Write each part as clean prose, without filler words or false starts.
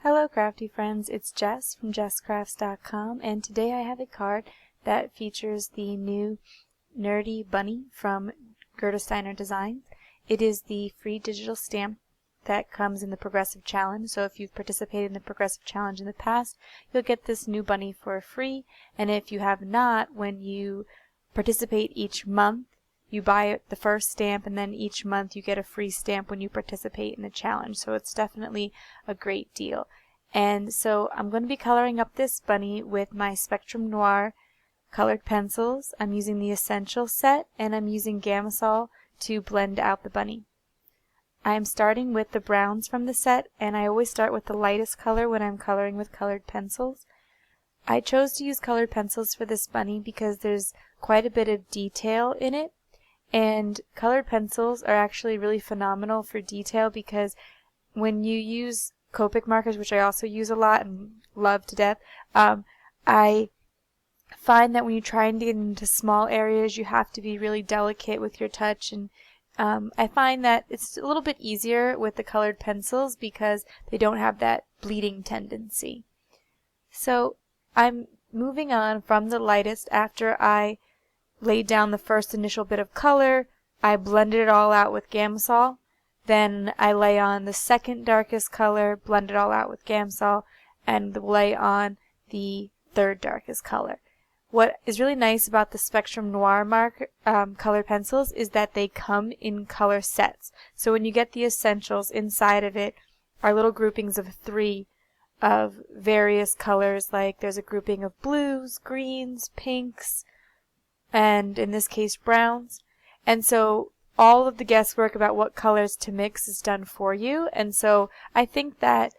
Hello crafty friends, it's Jess from jesscrafts.com, and today I have a card that features the new Nerdy Bunny from Gerda Steiner Designs. It is the free digital stamp that comes in the Progressive Challenge, so if you've participated in the Progressive Challenge in the past, you'll get this new bunny for free, and if you have not, when you participate each month, you buy the first stamp, and then each month you get a free stamp when you participate in the challenge. So it's definitely a great deal. And so I'm going to be coloring up this bunny with my Spectrum Noir colored pencils. I'm using the Essential set, and I'm using Gamsol to blend out the bunny. I'm starting with the browns from the set, and I always start with the lightest color when I'm coloring with colored pencils. I chose to use colored pencils for this bunny because there's quite a bit of detail in it. And colored pencils are actually really phenomenal for detail because when you use Copic markers, which I also use a lot and love to death, I find that when you try and get into small areas, you have to be really delicate with your touch. And I find that it's a little bit easier with the colored pencils because they don't have that bleeding tendency. So I'm moving on from the lightest after I laid down the first initial bit of color. I blended it all out with Gamsol. Then I lay on the second darkest color, blend it all out with Gamsol, and lay on the third darkest color. What is really nice about the Spectrum Noir colored pencils is that they come in color sets. So when you get the essentials, inside of it are little groupings of 3 of various colors, like there's a grouping of blues, greens, pinks, and in this case browns. And so all of the guesswork about what colors to mix is done for you. And so I think that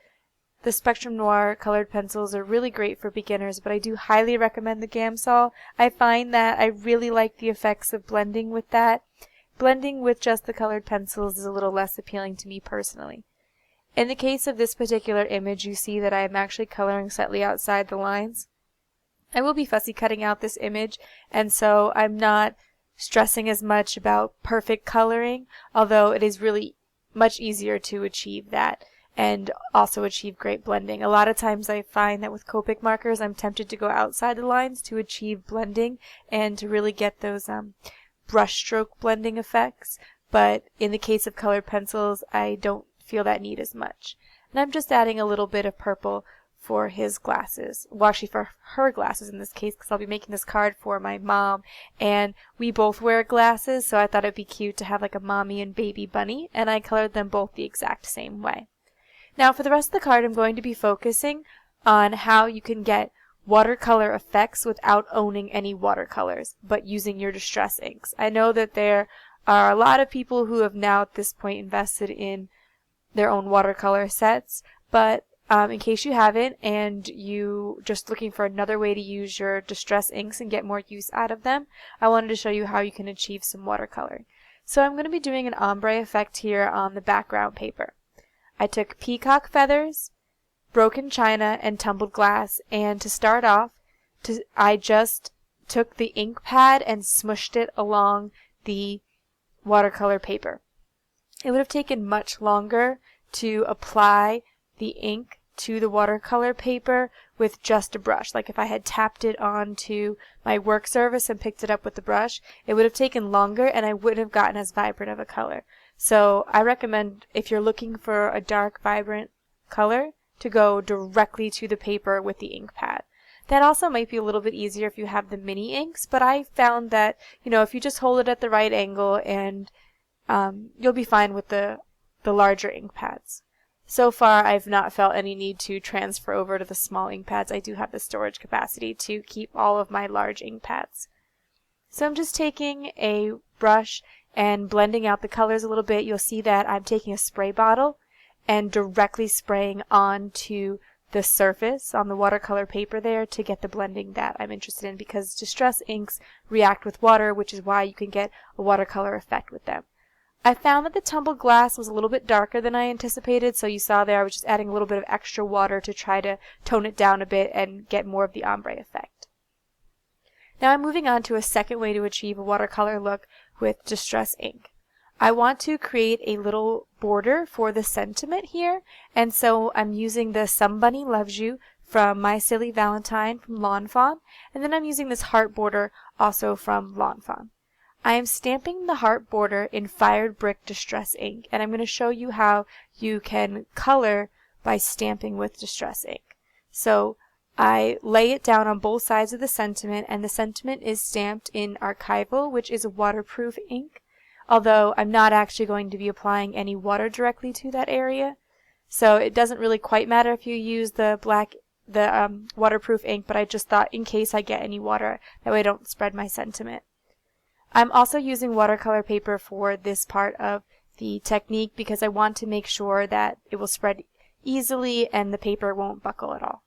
the Spectrum Noir colored pencils are really great for beginners, but I do highly recommend the Gamsol. I find that I really like the effects of blending with that. Blending with just the colored pencils is a little less appealing to me personally. In the case of this particular image, you see that I am actually coloring slightly outside the lines. I will be fussy cutting out this image, and so I'm not stressing as much about perfect coloring, although it is really much easier to achieve that and also achieve great blending. A lot of times I find that with Copic markers I'm tempted to go outside the lines to achieve blending and to really get those brush stroke blending effects, but in the case of colored pencils I don't feel that need as much. And I'm just adding a little bit of purple for his glasses. Well, actually for her glasses in this case, because I'll be making this card for my mom, and we both wear glasses, so I thought it'd be cute to have like a mommy and baby bunny, and I colored them both the exact same way. Now for the rest of the card, I'm going to be focusing on how you can get watercolor effects without owning any watercolors, but using your distress inks. I know that there are a lot of people who have now at this point invested in their own watercolor sets, but in case you haven't and you just looking for another way to use your distress inks and get more use out of them, I wanted to show you how you can achieve some watercoloring. So I'm going to be doing an ombre effect here on the background paper. I took peacock feathers, broken china, and tumbled glass, and to start off, I just took the ink pad and smushed it along the watercolor paper. It would have taken much longer to apply the ink to the watercolor paper with just a brush. Like if I had tapped it onto my work surface and picked it up with the brush, it would have taken longer and I wouldn't have gotten as vibrant of a color. So I recommend, if you're looking for a dark, vibrant color, to go directly to the paper with the ink pad. That also might be a little bit easier if you have the mini inks, but I found that, if you just hold it at the right angle, and you'll be fine with the larger ink pads. So far, I've not felt any need to transfer over to the small ink pads. I do have the storage capacity to keep all of my large ink pads. So I'm just taking a brush and blending out the colors a little bit. You'll see that I'm taking a spray bottle and directly spraying onto the surface on the watercolor paper there to get the blending that I'm interested in, because distress inks react with water, which is why you can get a watercolor effect with them. I found that the tumbled glass was a little bit darker than I anticipated, so you saw there I was just adding a little bit of extra water to try to tone it down a bit and get more of the ombre effect. Now I'm moving on to a second way to achieve a watercolor look with distress ink. I want to create a little border for the sentiment here, and so I'm using the Somebody Loves You from My Silly Valentine from Lawn Fawn, and then I'm using this heart border also from Lawn Fawn. I am stamping the heart border in Fired Brick Distress ink, and I'm going to show you how you can color by stamping with Distress ink. So I lay it down on both sides of the sentiment, and the sentiment is stamped in Archival, which is a waterproof ink, although I'm not actually going to be applying any water directly to that area. So it doesn't really quite matter if you use the waterproof ink, but I just thought in case I get any water, that way I don't spread my sentiment. I'm also using watercolor paper for this part of the technique because I want to make sure that it will spread easily and the paper won't buckle at all.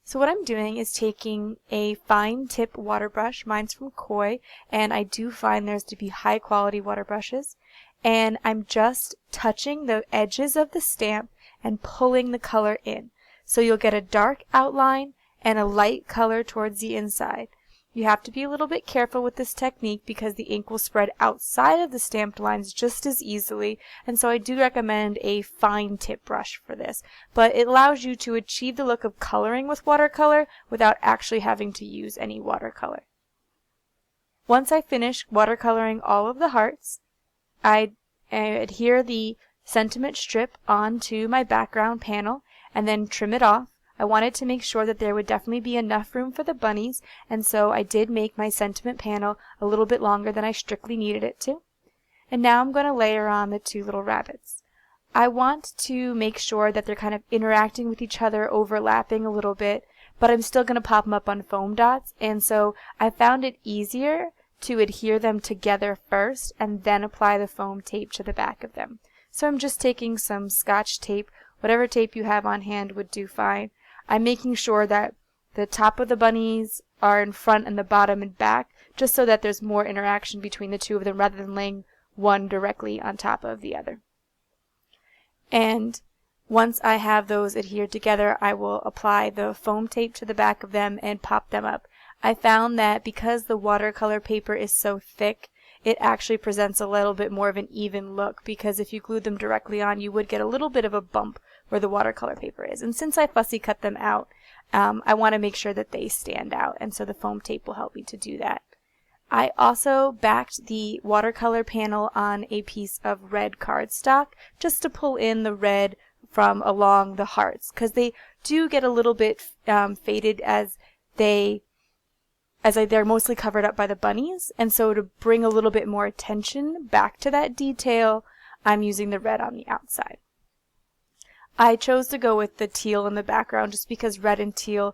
So what I'm doing is taking a fine tip water brush, mine's from Koi, and I do find theirs to be high quality water brushes, and I'm just touching the edges of the stamp and pulling the color in. So you'll get a dark outline and a light color towards the inside. You have to be a little bit careful with this technique because the ink will spread outside of the stamped lines just as easily, and so I do recommend a fine tip brush for this. But it allows you to achieve the look of coloring with watercolor without actually having to use any watercolor. Once I finish watercoloring all of the hearts, I adhere the sentiment strip onto my background panel and then trim it off. I wanted to make sure that there would definitely be enough room for the bunnies, and so I did make my sentiment panel a little bit longer than I strictly needed it to. And now I'm going to layer on the two little rabbits. I want to make sure that they're kind of interacting with each other, overlapping a little bit, but I'm still going to pop them up on foam dots, and so I found it easier to adhere them together first and then apply the foam tape to the back of them. So I'm just taking some Scotch tape, whatever tape you have on hand would do fine. I'm making sure that the top of the bunnies are in front and the bottom and back, just so that there's more interaction between the two of them rather than laying one directly on top of the other. And once I have those adhered together, I will apply the foam tape to the back of them and pop them up. I found that because the watercolor paper is so thick, it actually presents a little bit more of an even look, because if you glued them directly on, you would get a little bit of a bump where the watercolor paper is. And since I fussy cut them out, I want to make sure that they stand out, and so the foam tape will help me to do that. I also backed the watercolor panel on a piece of red cardstock just to pull in the red from along the hearts, because they do get a little bit faded as they're mostly covered up by the bunnies, and so to bring a little bit more attention back to that detail, I'm using the red on the outside. I chose to go with the teal in the background just because red and teal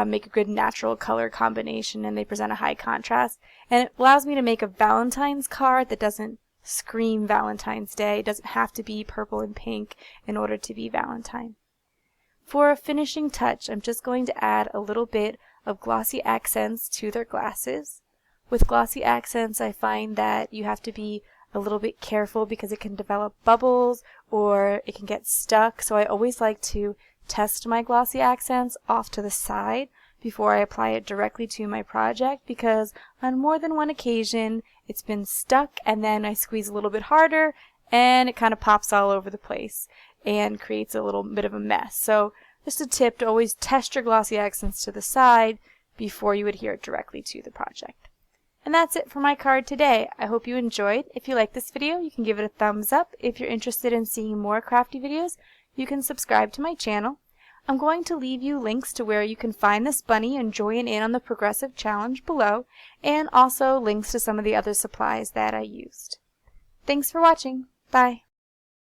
make a good natural color combination and they present a high contrast, and it allows me to make a Valentine's card that doesn't scream Valentine's Day. It doesn't have to be purple and pink in order to be Valentine. For a finishing touch, I'm just going to add a little bit of glossy accents to their glasses. With glossy accents, I find that you have to be a little bit careful because it can develop bubbles or it can get stuck, so I always like to test my glossy accents off to the side before I apply it directly to my project, because on more than one occasion it's been stuck and then I squeeze a little bit harder and it kind of pops all over the place and creates a little bit of a mess. So just a tip to always test your glossy accents to the side before you adhere it directly to the project. And that's it for my card today. I hope you enjoyed. If you like this video, you can give it a thumbs up. If you're interested in seeing more crafty videos, you can subscribe to my channel. I'm going to leave you links to where you can find this bunny and join in on the progressive challenge below, and also links to some of the other supplies that I used. Thanks for watching. Bye.